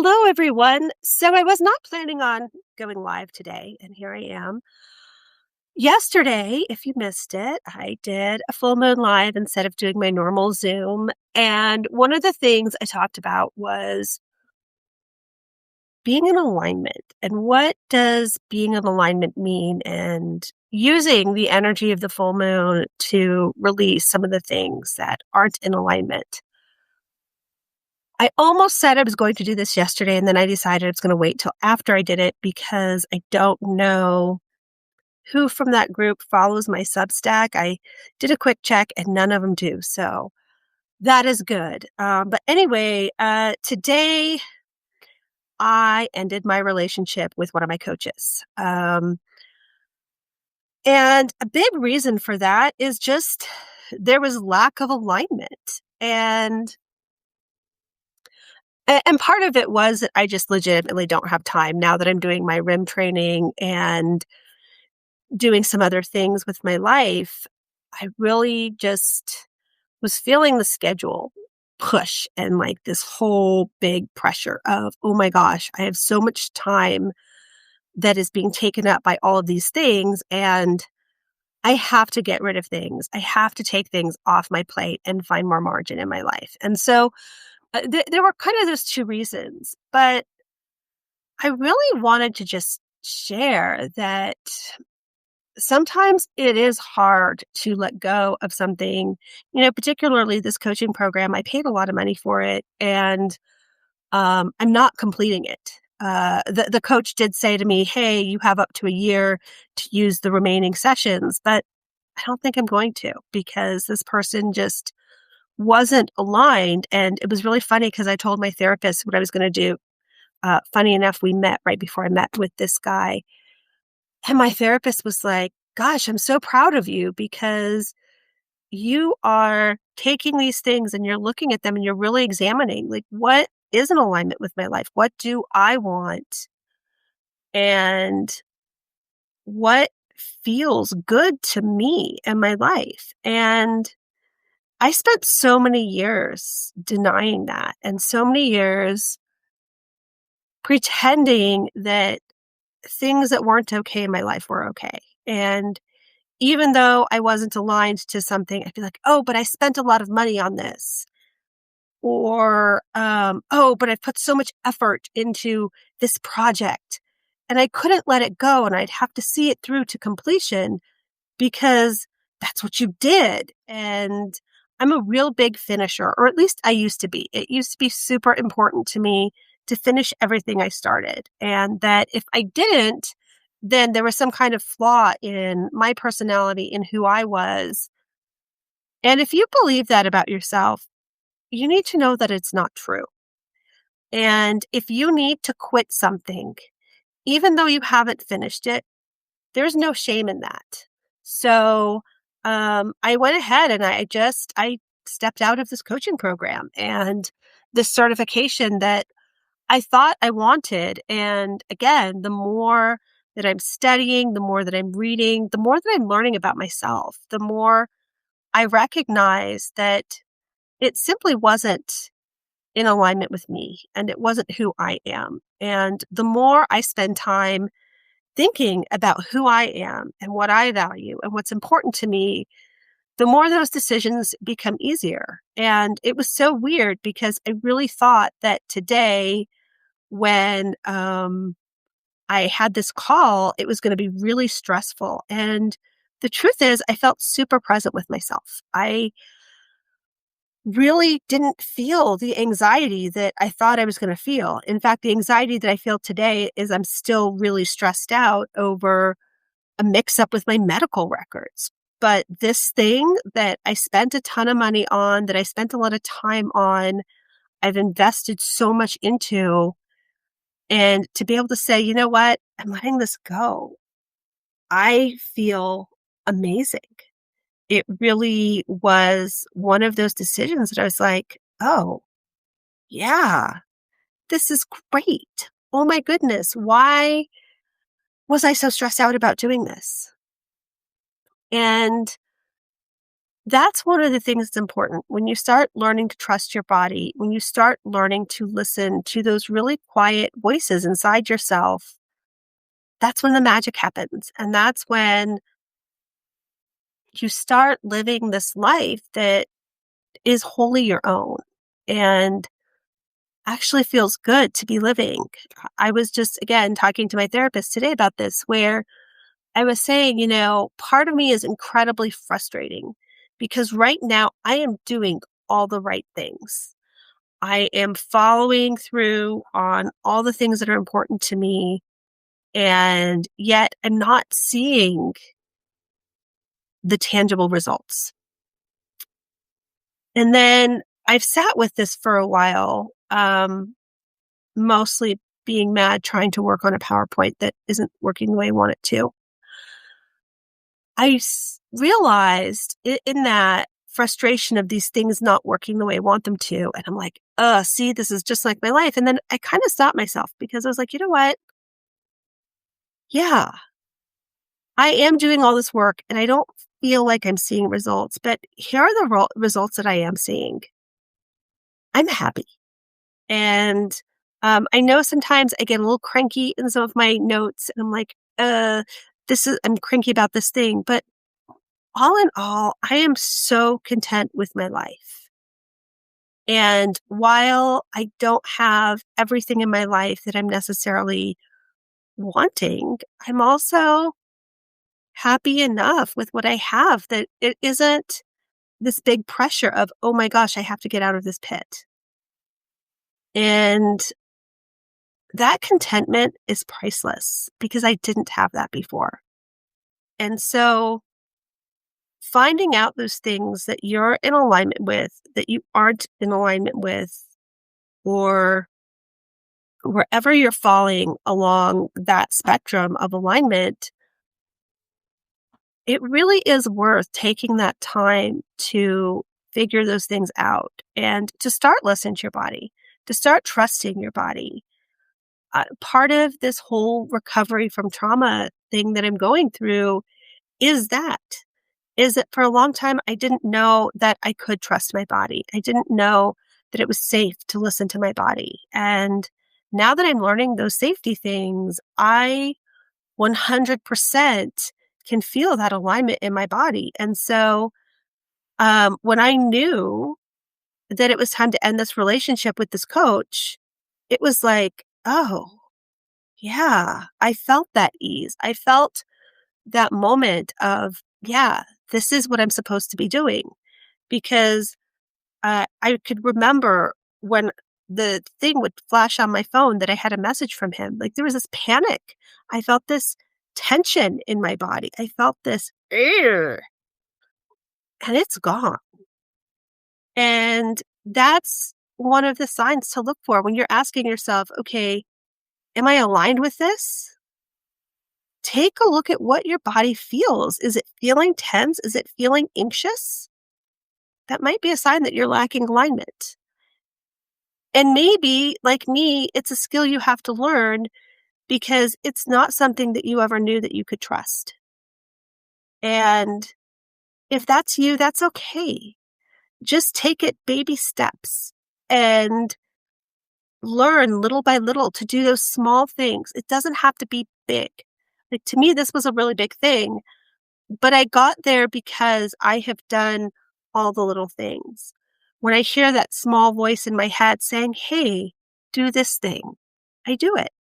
Hello, everyone. So I was not planning on going live today, and here I am. Yesterday, if you missed it, I did a full moon live instead of doing my normal Zoom. And one of the things I talked about was being in alignment. And what does being in alignment mean? And using the energy of the full moon to release some of the things that aren't in alignment. I almost said I was going to do this yesterday, and then I decided I was going to wait till after I did it because I don't know who from that group follows my Substack. I did a quick check, and none of them do. So that is good. But anyway, today I ended my relationship with one of my coaches. And a big reason for that is just there was lack of alignment. And part of it was that I just legitimately don't have time now that I'm doing my RIM training and doing some other things with my life. I really just was feeling the schedule push and like this whole big pressure of, oh my gosh, I have so much time that is being taken up by all of these things. And I have to get rid of things. I have to take things off my plate and find more margin in my life. And so there were kind of those two reasons, but I really wanted to just share that sometimes it is hard to let go of something, particularly this coaching program. I paid a lot of money for it and I'm not completing it. The coach did say to me, hey, you have up to a year to use the remaining sessions, but I don't think I'm going to because this person just wasn't aligned. And it was really funny because I told my therapist what I was going to do. Funny enough, we met right before I met with this guy. And my therapist was like, gosh, I'm so proud of you because you are taking these things and you're looking at them and you're really examining, like, what is in alignment with my life? What do I want? And what feels good to me and my life? And I spent so many years denying that and so many years pretending that things that weren't okay in my life were okay. And even though I wasn't aligned to something, I'd be like, oh, but I spent a lot of money on this. Or, oh, but I put so much effort into this project and I couldn't let it go. And I'd have to see it through to completion because that's what you did. And I'm a real big finisher, or at least I used to be. It used to be super important to me to finish everything I started. And that if I didn't, then there was some kind of flaw in my personality, in who I was. And if you believe that about yourself, you need to know that it's not true. And if you need to quit something, even though you haven't finished it, there's no shame in that. So I went ahead and I stepped out of this coaching program and this certification that I thought I wanted. And again, the more that I'm studying, the more that I'm reading, the more that I'm learning about myself, the more I recognize that it simply wasn't in alignment with me and it wasn't who I am. And the more I spend time thinking about who I am and what I value and what's important to me, the more those decisions become easier. And it was so weird because I really thought that today, when I had this call, it was going to be really stressful. And the truth is, I felt super present with myself. I really didn't feel the anxiety that I thought I was going to feel. In fact, the anxiety that I feel today is I'm still really stressed out over a mix up with my medical records. But this thing that I spent a ton of money on, that I spent a lot of time on, I've invested so much into, and to be able to say, you know what, I'm letting this go. I feel amazing. It really was one of those decisions that I was like, oh, yeah, this is great. Oh my goodness. Why was I so stressed out about doing this? And That's one of the things that's important. When you start learning to trust your body, when you start learning to listen to those really quiet voices inside yourself, that's when the magic happens. And that's when you start living this life that is wholly your own and actually feels good to be living. I was just, again, talking to my therapist today about this, where I was saying, part of me is incredibly frustrating because right now I am doing all the right things. I am following through on all the things that are important to me, and yet I'm not seeing the tangible results. And then I've sat with this for a while, mostly being mad trying to work on a PowerPoint that isn't working the way I want it to. Realized in that frustration of these things not working the way I want them to. And I'm like, see, this is just like my life. And then I kind of stopped myself because I was like, you know what? Yeah, I am doing all this work and I don't feel like I'm seeing results, but here are the results that I am seeing. I'm happy. And I know sometimes I get a little cranky in some of my notes and I'm like, I'm cranky about this thing. But all in all, I am so content with my life. And while I don't have everything in my life that I'm necessarily wanting, I'm also happy enough with what I have that it isn't this big pressure of, oh my gosh, I have to get out of this pit. And that contentment is priceless because I didn't have that before. And so finding out those things that you're in alignment with, that you aren't in alignment with, or wherever you're falling along that spectrum of alignment, it really is worth taking that time to figure those things out and to start listening to your body, to start trusting your body. Part of this whole recovery from trauma thing that I'm going through is that for a long time, I didn't know that I could trust my body. I didn't know that it was safe to listen to my body. And now that I'm learning those safety things, I 100% can feel that alignment in my body. And so when I knew that it was time to end this relationship with this coach, it was like, oh, yeah, I felt that ease. I felt that moment of, yeah, this is what I'm supposed to be doing. Because I could remember when the thing would flash on my phone that I had a message from him. Like there was this panic. I felt this tension in my body. I felt this, "Ugh," and it's gone. And that's one of the signs to look for when you're asking yourself, okay, am I aligned with this? Take a look at what your body feels. Is it feeling tense? Is it feeling anxious? That might be a sign that you're lacking alignment. And maybe, like me, it's a skill you have to learn because it's not something that you ever knew that you could trust. And if that's you, that's okay. Just take it baby steps and learn little by little to do those small things. It doesn't have to be big. Like to me, this was a really big thing, but I got there because I have done all the little things. When I hear that small voice in my head saying, hey, do this thing, I do it.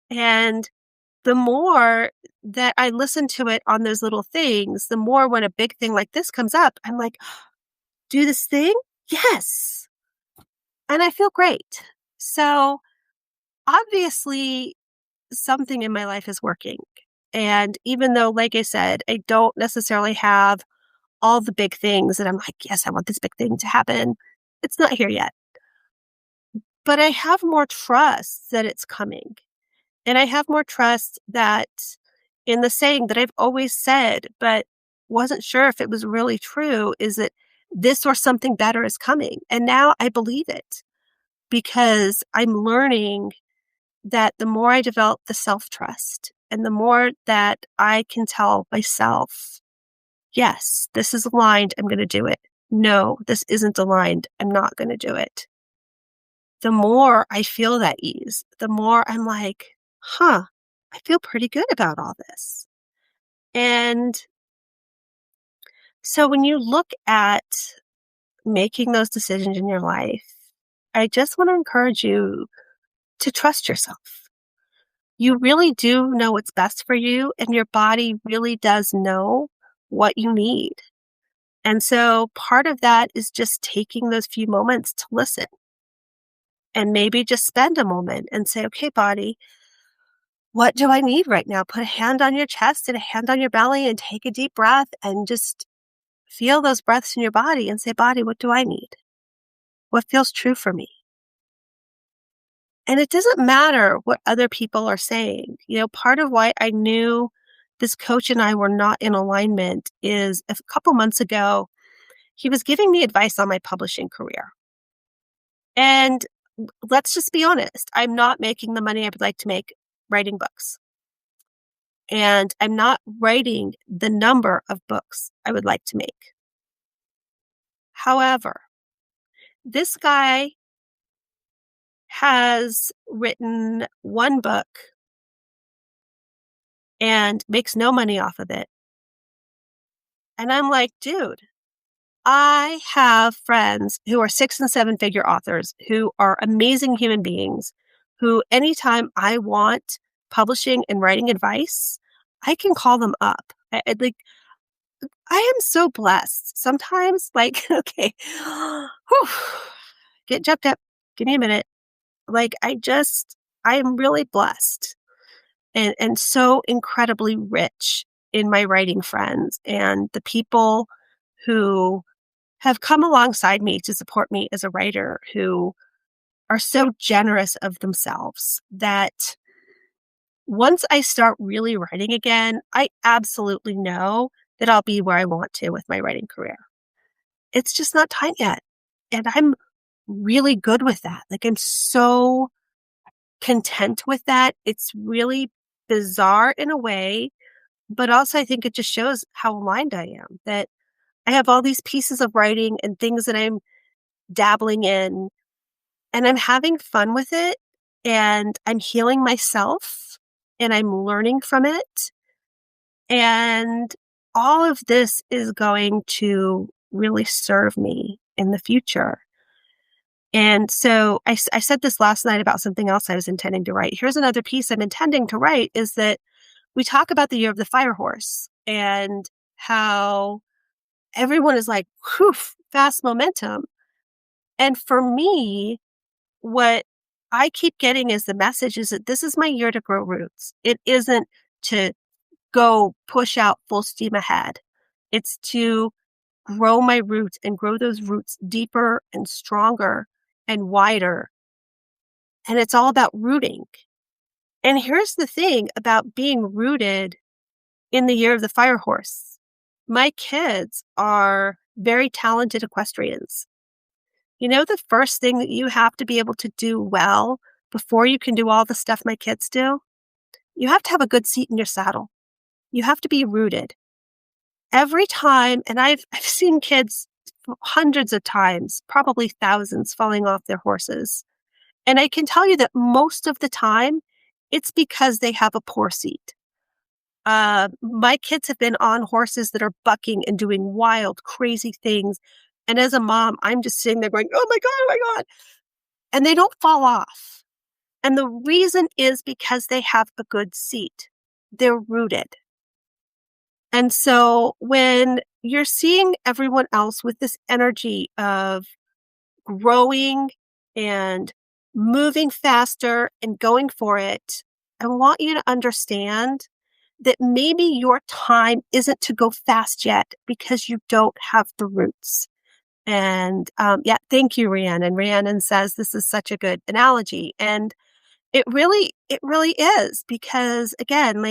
And the more that I listen to it on those little things, the more when a big thing like this comes up, I'm like, do this thing? Yes. And I feel great. So obviously, something in my life is working. And even though, like I said, I don't necessarily have all the big things that I'm like, yes, I want this big thing to happen, it's not here yet. But I have more trust that it's coming. And I have more trust that in the saying that I've always said, but wasn't sure if it was really true, is that this or something better is coming. And now I believe it because I'm learning that the more I develop the self-trust and the more that I can tell myself, yes, this is aligned. I'm going to do it. No, this isn't aligned. I'm not going to do it. The more I feel that ease, the more I'm like, huh, I feel pretty good about all this. And so when you look at making those decisions in your life, I just want to encourage you to trust yourself. You really do know what's best for you, and your body really does know what you need. And so part of that is just taking those few moments to listen and maybe just spend a moment and say, okay, body, what do I need right now? Put a hand on your chest and a hand on your belly and take a deep breath and just feel those breaths in your body and say, body, what do I need? What feels true for me? And it doesn't matter what other people are saying. Part of why I knew this coach and I were not in alignment is a couple months ago, he was giving me advice on my publishing career. And let's just be honest, I'm not making the money I would like to make writing books. And I'm not writing the number of books I would like to make. However, this guy has written one book and makes no money off of it. And I'm like, dude, I have friends who are 6 and 7 figure authors who are amazing human beings who anytime I want publishing and writing advice, I can call them up. I am so blessed. Sometimes, okay, whew, get jumped up. Give me a minute. I am really blessed and so incredibly rich in my writing friends and the people who have come alongside me to support me as a writer, who are so generous of themselves that once I start really writing again, I absolutely know that I'll be where I want to with my writing career. It's just not time yet. And I'm really good with that. I'm so content with that. It's really bizarre in a way, but also I think it just shows how aligned I am, that I have all these pieces of writing and things that I'm dabbling in, and I'm having fun with it, and I'm healing myself, and I'm learning from it. And all of this is going to really serve me in the future. And so I said this last night about something else I was intending to write. Here's another piece I'm intending to write is that we talk about the year of the fire horse and how everyone is like, whew, fast momentum. And for me, what I keep getting is the message is that this is my year to grow roots. It isn't to go push out full steam ahead. It's to grow my roots and grow those roots deeper and stronger and wider. And it's all about rooting. And here's the thing about being rooted in the year of the fire horse. My kids are very talented equestrians. The first thing that you have to be able to do well before you can do all the stuff my kids do? You have to have a good seat in your saddle. You have to be rooted. Every time, and I've seen kids hundreds of times, probably thousands, falling off their horses. And I can tell you that most of the time, it's because they have a poor seat. My kids have been on horses that are bucking and doing wild, crazy things. And as a mom, I'm just sitting there going, oh my God, oh my God. And they don't fall off. And the reason is because they have a good seat. They're rooted. And so when you're seeing everyone else with this energy of growing and moving faster and going for it, I want you to understand that maybe your time isn't to go fast yet because you don't have the roots. And thank you, Rhiannon. Rhiannon says this is such a good analogy. And it really is because again,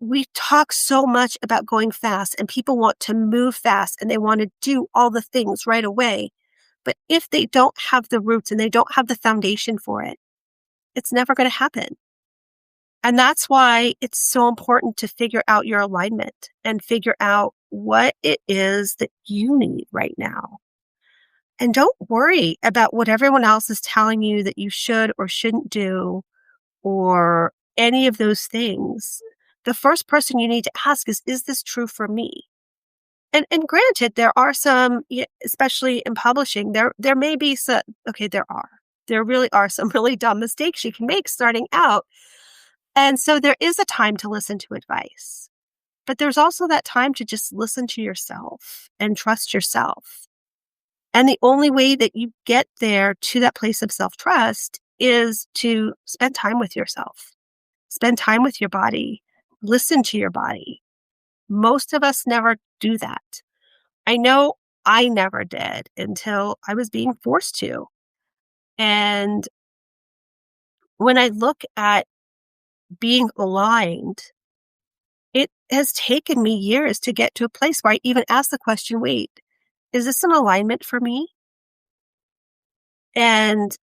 we talk so much about going fast and people want to move fast and they want to do all the things right away. But if they don't have the roots and they don't have the foundation for it, it's never going to happen. And that's why it's so important to figure out your alignment and figure out what it is that you need right now. And don't worry about what everyone else is telling you that you should or shouldn't do or any of those things. The first person you need to ask is this true for me? And granted, there are some, especially in publishing, there may be some, okay, there really are some really dumb mistakes you can make starting out. And so there is a time to listen to advice, but there's also that time to just listen to yourself and trust yourself. And the only way that you get there to that place of self-trust is to spend time with yourself, spend time with your body, listen to your body. Most of us never do that. I know I never did until I was being forced to. And when I look at being aligned, it has taken me years to get to a place where I even ask the question, wait, is this an alignment for me? And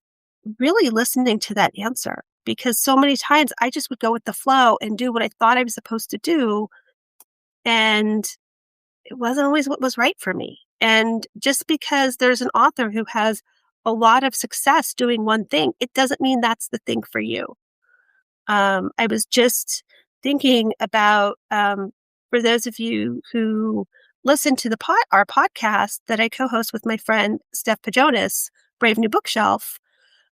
really listening to that answer, because so many times I just would go with the flow and do what I thought I was supposed to do. And it wasn't always what was right for me. And just because there's an author who has a lot of success doing one thing, it doesn't mean that's the thing for you. I was just thinking about, for those of you who listen to our podcast that I co-host with my friend Steph Pajonas, Brave New Bookshelf,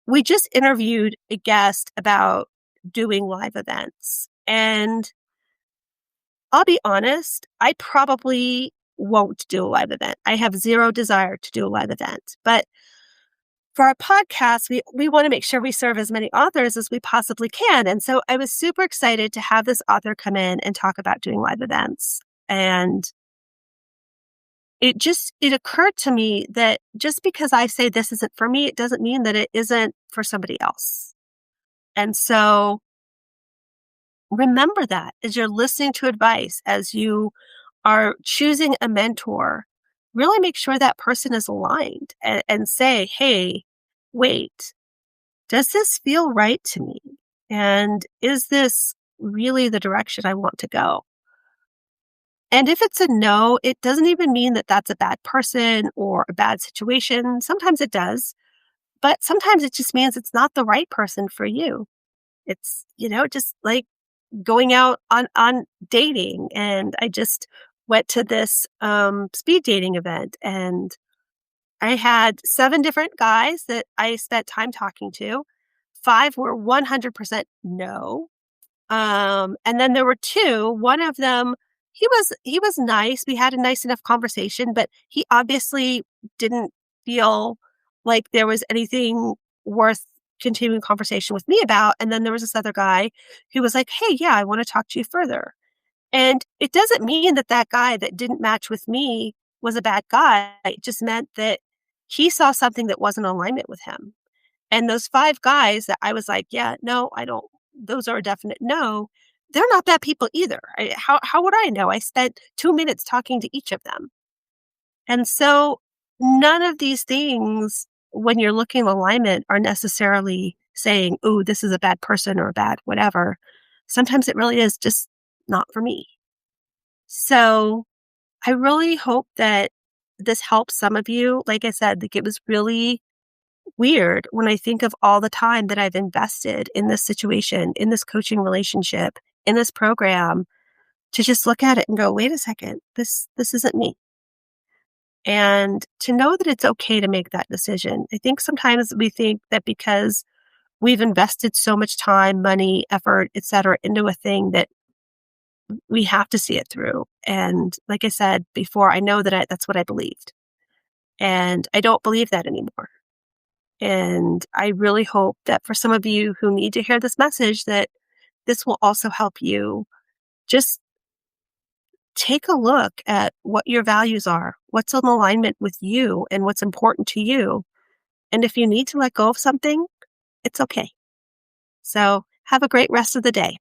we just interviewed a guest about doing live events. And I'll be honest, I probably won't do a live event. I have zero desire to do a live event. But for our podcast, we want to make sure we serve as many authors as we possibly can. And so I was super excited to have this author come in and talk about doing live events. And it occurred to me that just because I say this isn't for me, it doesn't mean that it isn't for somebody else. And so remember that as you're listening to advice, as you are choosing a mentor, really make sure that person is aligned and say, hey, wait, does this feel right to me? And is this really the direction I want to go? And if it's a no, it doesn't even mean that that's a bad person or a bad situation. Sometimes it does, but sometimes it just means it's not the right person for you. It's, just like going out on dating. And I just went to this speed dating event, and I had 7 different guys that I spent time talking to. 5 were 100% no. And then there were 2. One of them, he was nice. We had a nice enough conversation, but he obviously didn't feel like there was anything worth continuing conversation with me about. And then there was this other guy who was like, hey, yeah, I want to talk to you further. And it doesn't mean that that guy that didn't match with me was a bad guy. It just meant that he saw something that wasn't in alignment with him. And those 5 guys that I was like, yeah, no, I don't, those are a definite no. They're not bad people either. How would I know? I spent 2 minutes talking to each of them. And so none of these things, when you're looking at alignment, are necessarily saying, oh, this is a bad person or a bad whatever. Sometimes it really is just not for me. So I really hope that this helps some of you. Like I said, like it was really weird when I think of all the time that I've invested in this situation, in this coaching relationship, in this program, to just look at it and go, wait a second, this isn't me. And to know that it's okay to make that decision. I think sometimes we think that because we've invested so much time, money, effort, etc., into a thing that we have to see it through. And like I said before, I know that that's what I believed. And I don't believe that anymore. And I really hope that for some of you who need to hear this message, that this will also help you just take a look at what your values are, what's in alignment with you and what's important to you. And if you need to let go of something, it's okay. So have a great rest of the day.